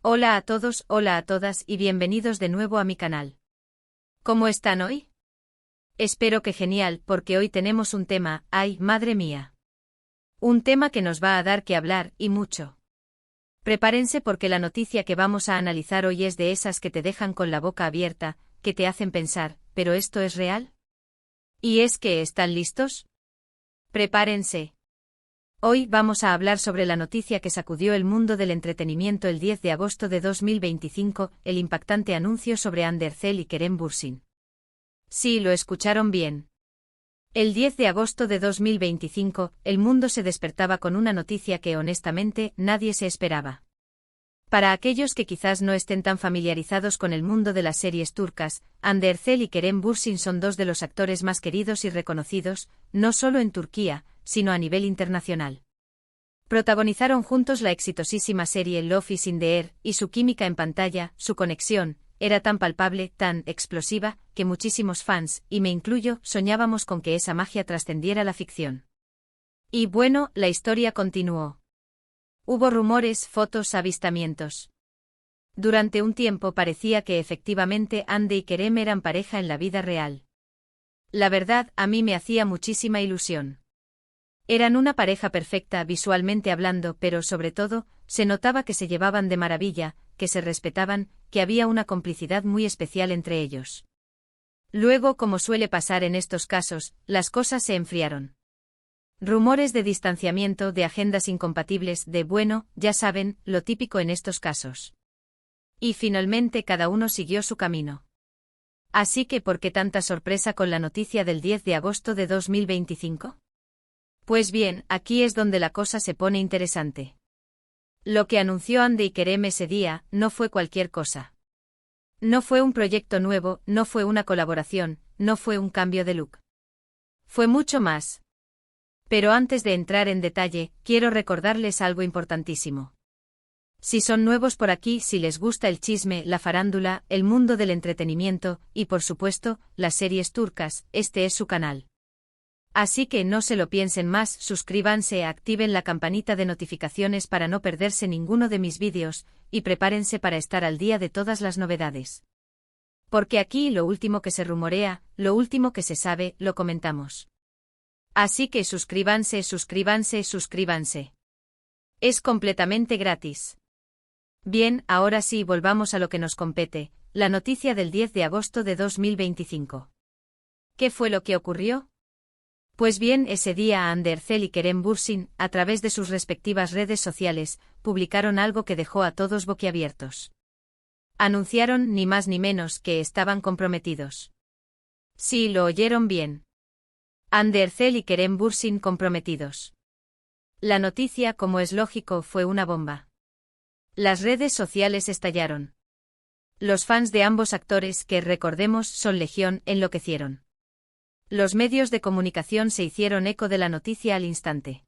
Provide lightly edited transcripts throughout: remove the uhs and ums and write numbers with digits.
Hola a todos, hola a todas y bienvenidos de nuevo a mi canal. ¿Cómo están hoy? Espero que genial, porque hoy tenemos un tema, ¡ay, madre mía! Un tema que nos va a dar que hablar, y mucho. Prepárense porque la noticia que vamos a analizar hoy es de esas que te dejan con la boca abierta, que te hacen pensar, ¿pero esto es real? ¿Y es que están listos? Prepárense. Hoy vamos a hablar sobre la noticia que sacudió el mundo del entretenimiento el 10 de agosto de 2025, el impactante anuncio sobre Ander Zel y Kerem Bürsin. Sí, lo escucharon bien. El 10 de agosto de 2025, el mundo se despertaba con una noticia que honestamente nadie se esperaba. Para aquellos que quizás no estén tan familiarizados con el mundo de las series turcas, Ander Zel y Kerem Bürsin son dos de los actores más queridos y reconocidos, no solo en Turquía, sino a nivel internacional. Protagonizaron juntos la exitosísima serie Love is in the Air, y su química en pantalla, su conexión, era tan palpable, tan explosiva, que muchísimos fans, y me incluyo, soñábamos con que esa magia trascendiera la ficción. Y bueno, la historia continuó. Hubo rumores, fotos, avistamientos. Durante un tiempo parecía que efectivamente Hande y Kerem eran pareja en la vida real. La verdad, a mí me hacía muchísima ilusión. Eran una pareja perfecta visualmente hablando, pero sobre todo, se notaba que se llevaban de maravilla, que se respetaban, que había una complicidad muy especial entre ellos. Luego, como suele pasar en estos casos, las cosas se enfriaron. Rumores de distanciamiento, de agendas incompatibles, de bueno, ya saben, lo típico en estos casos. Y finalmente cada uno siguió su camino. Así que, ¿por qué tanta sorpresa con la noticia del 10 de agosto de 2025? Pues bien, aquí es donde la cosa se pone interesante. Lo que anunció Hande y Kerem ese día no fue cualquier cosa. No fue un proyecto nuevo, no fue una colaboración, no fue un cambio de look. Fue mucho más. Pero antes de entrar en detalle, quiero recordarles algo importantísimo. Si son nuevos por aquí, si les gusta el chisme, la farándula, el mundo del entretenimiento, y por supuesto, las series turcas, este es su canal. Así que no se lo piensen más, suscríbanse, activen la campanita de notificaciones para no perderse ninguno de mis vídeos, y prepárense para estar al día de todas las novedades. Porque aquí lo último que se rumorea, lo último que se sabe, lo comentamos. Así que suscríbanse, suscríbanse, suscríbanse. Es completamente gratis. Bien, ahora sí volvamos a lo que nos compete, la noticia del 10 de agosto de 2025. ¿Qué fue lo que ocurrió? Pues bien, ese día Ander Zel y Kerem Bürsin, a través de sus respectivas redes sociales, publicaron algo que dejó a todos boquiabiertos. Anunciaron, ni más ni menos, que estaban comprometidos. Sí, lo oyeron bien. Ander Zel y Kerem Bürsin comprometidos. La noticia, como es lógico, fue una bomba. Las redes sociales estallaron. Los fans de ambos actores, que recordemos son legión, enloquecieron. Los medios de comunicación se hicieron eco de la noticia al instante.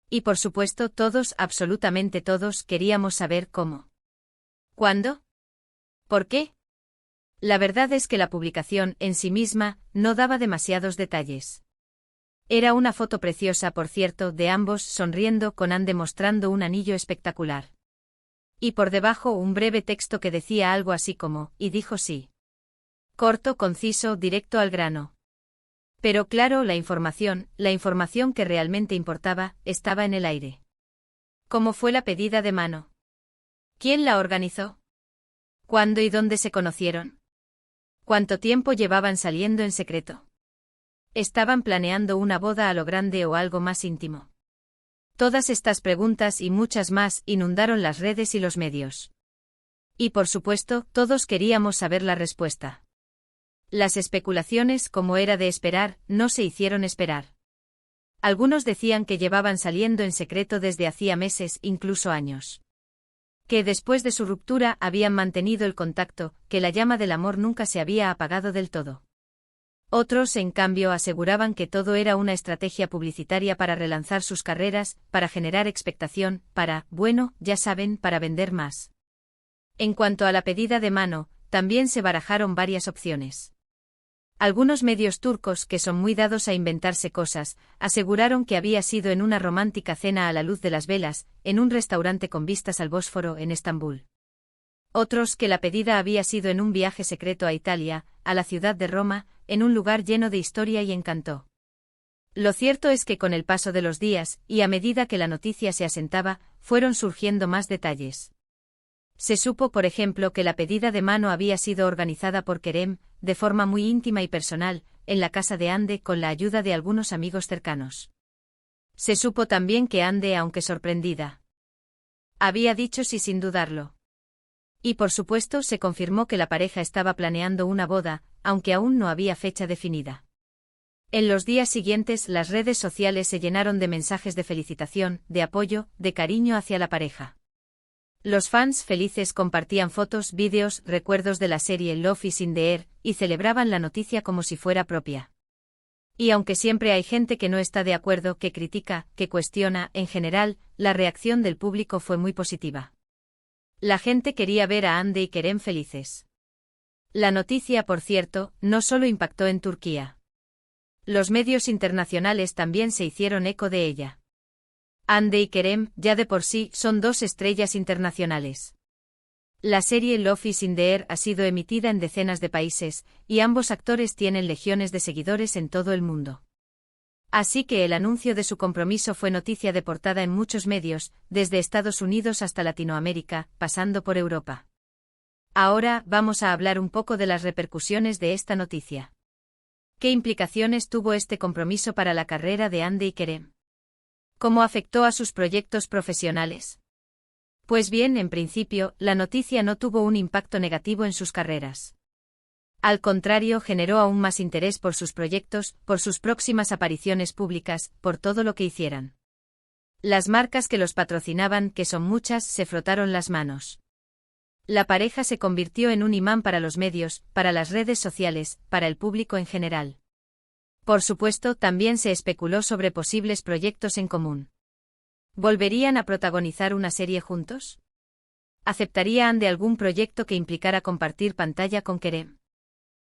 Y por supuesto todos, absolutamente todos, queríamos saber cómo. ¿Cuándo? ¿Por qué? La verdad es que la publicación, en sí misma, no daba demasiados detalles. Era una foto preciosa, por cierto, de ambos sonriendo con Hande mostrando un anillo espectacular. Y por debajo un breve texto que decía algo así como, y dijo sí. Corto, conciso, directo al grano. Pero claro, la información que realmente importaba, estaba en el aire. ¿Cómo fue la pedida de mano? ¿Quién la organizó? ¿Cuándo y dónde se conocieron? ¿Cuánto tiempo llevaban saliendo en secreto? ¿Estaban planeando una boda a lo grande o algo más íntimo? Todas estas preguntas y muchas más inundaron las redes y los medios. Y por supuesto, todos queríamos saber la respuesta. Las especulaciones, como era de esperar, no se hicieron esperar. Algunos decían que llevaban saliendo en secreto desde hacía meses, incluso años. Que después de su ruptura habían mantenido el contacto, que la llama del amor nunca se había apagado del todo. Otros, en cambio, aseguraban que todo era una estrategia publicitaria para relanzar sus carreras, para generar expectación, para, bueno, ya saben, para vender más. En cuanto a la pedida de mano, también se barajaron varias opciones. Algunos medios turcos, que son muy dados a inventarse cosas, aseguraron que había sido en una romántica cena a la luz de las velas, en un restaurante con vistas al Bósforo en Estambul. Otros que la pedida había sido en un viaje secreto a Italia, a la ciudad de Roma, en un lugar lleno de historia y encanto. Lo cierto es que con el paso de los días, y a medida que la noticia se asentaba, fueron surgiendo más detalles. Se supo, por ejemplo, que la pedida de mano había sido organizada por Kerem, de forma muy íntima y personal, en la casa de Ande con la ayuda de algunos amigos cercanos. Se supo también que Ande, aunque sorprendida, había dicho sí sin dudarlo. Y por supuesto se confirmó que la pareja estaba planeando una boda, aunque aún no había fecha definida. En los días siguientes las redes sociales se llenaron de mensajes de felicitación, de apoyo, de cariño hacia la pareja. Los fans felices compartían fotos, vídeos, recuerdos de la serie Love is in the Air, y celebraban la noticia como si fuera propia. Y aunque siempre hay gente que no está de acuerdo, que critica, que cuestiona, en general, la reacción del público fue muy positiva. La gente quería ver a Ande y Kerem felices. La noticia, por cierto, no solo impactó en Turquía. Los medios internacionales también se hicieron eco de ella. Ande y Kerem, ya de por sí, son dos estrellas internacionales. La serie Love is in the Air ha sido emitida en decenas de países, y ambos actores tienen legiones de seguidores en todo el mundo. Así que el anuncio de su compromiso fue noticia de portada en muchos medios, desde Estados Unidos hasta Latinoamérica, pasando por Europa. Ahora vamos a hablar un poco de las repercusiones de esta noticia. ¿Qué implicaciones tuvo este compromiso para la carrera de Ande y Kerem? ¿Cómo afectó a sus proyectos profesionales? Pues bien, en principio, la noticia no tuvo un impacto negativo en sus carreras. Al contrario, generó aún más interés por sus proyectos, por sus próximas apariciones públicas, por todo lo que hicieran. Las marcas que los patrocinaban, que son muchas, se frotaron las manos. La pareja se convirtió en un imán para los medios, para las redes sociales, para el público en general. Por supuesto, también se especuló sobre posibles proyectos en común. ¿Volverían a protagonizar una serie juntos? ¿Aceptaría Ande algún proyecto que implicara compartir pantalla con Kerem?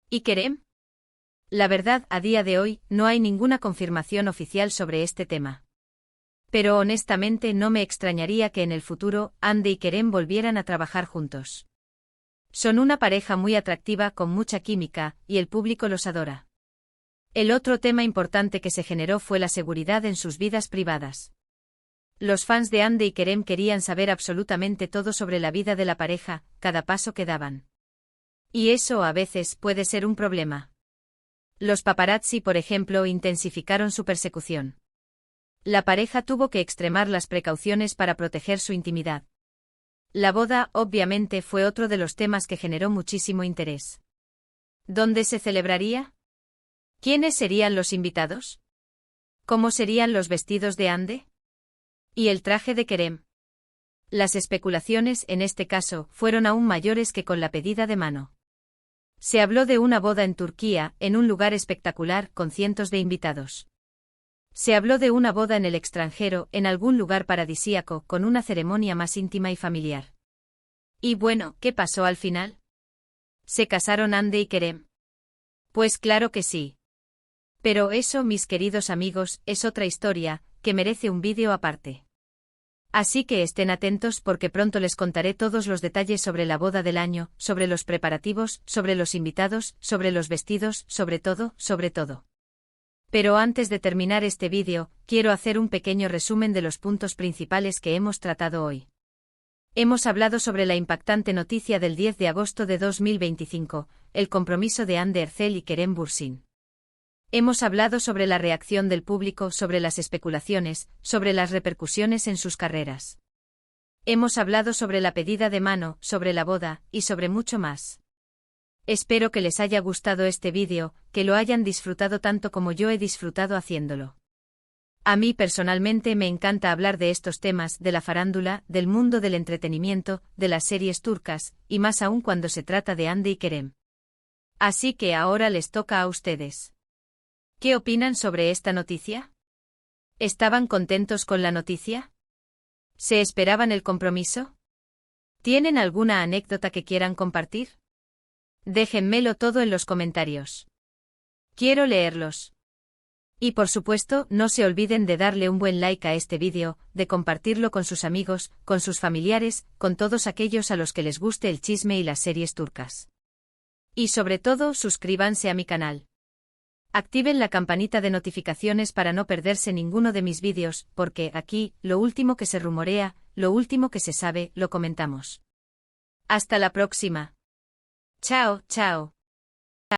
¿Y Kerem? La verdad, a día de hoy, no hay ninguna confirmación oficial sobre este tema. Pero honestamente no me extrañaría que en el futuro, Ande y Kerem volvieran a trabajar juntos. Son una pareja muy atractiva con mucha química, y el público los adora. El otro tema importante que se generó fue la seguridad en sus vidas privadas. Los fans de Ande y Kerem querían saber absolutamente todo sobre la vida de la pareja, cada paso que daban. Y eso a veces puede ser un problema. Los paparazzi, por ejemplo, intensificaron su persecución. La pareja tuvo que extremar las precauciones para proteger su intimidad. La boda, obviamente, fue otro de los temas que generó muchísimo interés. ¿Dónde se celebraría? ¿Quiénes serían los invitados? ¿Cómo serían los vestidos de Ande? ¿Y el traje de Kerem? Las especulaciones, en este caso, fueron aún mayores que con la pedida de mano. Se habló de una boda en Turquía, en un lugar espectacular, con cientos de invitados. Se habló de una boda en el extranjero, en algún lugar paradisíaco, con una ceremonia más íntima y familiar. Y bueno, ¿qué pasó al final? ¿Se casaron Ande y Kerem? Pues claro que sí. Pero eso, mis queridos amigos, es otra historia, que merece un vídeo aparte. Así que estén atentos porque pronto les contaré todos los detalles sobre la boda del año, sobre los preparativos, sobre los invitados, sobre los vestidos, sobre todo, sobre todo. Pero antes de terminar este vídeo, quiero hacer un pequeño resumen de los puntos principales que hemos tratado hoy. Hemos hablado sobre la impactante noticia del 10 de agosto de 2025, el compromiso de Hande Erçel y Kerem Bürsin. Hemos hablado sobre la reacción del público, sobre las especulaciones, sobre las repercusiones en sus carreras. Hemos hablado sobre la pedida de mano, sobre la boda, y sobre mucho más. Espero que les haya gustado este vídeo, que lo hayan disfrutado tanto como yo he disfrutado haciéndolo. A mí personalmente me encanta hablar de estos temas, de la farándula, del mundo del entretenimiento, de las series turcas, y más aún cuando se trata de Hande y Kerem. Así que ahora les toca a ustedes. ¿Qué opinan sobre esta noticia? ¿Estaban contentos con la noticia? ¿Se esperaban el compromiso? ¿Tienen alguna anécdota que quieran compartir? Déjenmelo todo en los comentarios. Quiero leerlos. Y por supuesto, no se olviden de darle un buen like a este vídeo, de compartirlo con sus amigos, con sus familiares, con todos aquellos a los que les guste el chisme y las series turcas. Y sobre todo, suscríbanse a mi canal. Activen la campanita de notificaciones para no perderse ninguno de mis vídeos, porque aquí, lo último que se rumorea, lo último que se sabe, lo comentamos. Hasta la próxima. Chao, chao.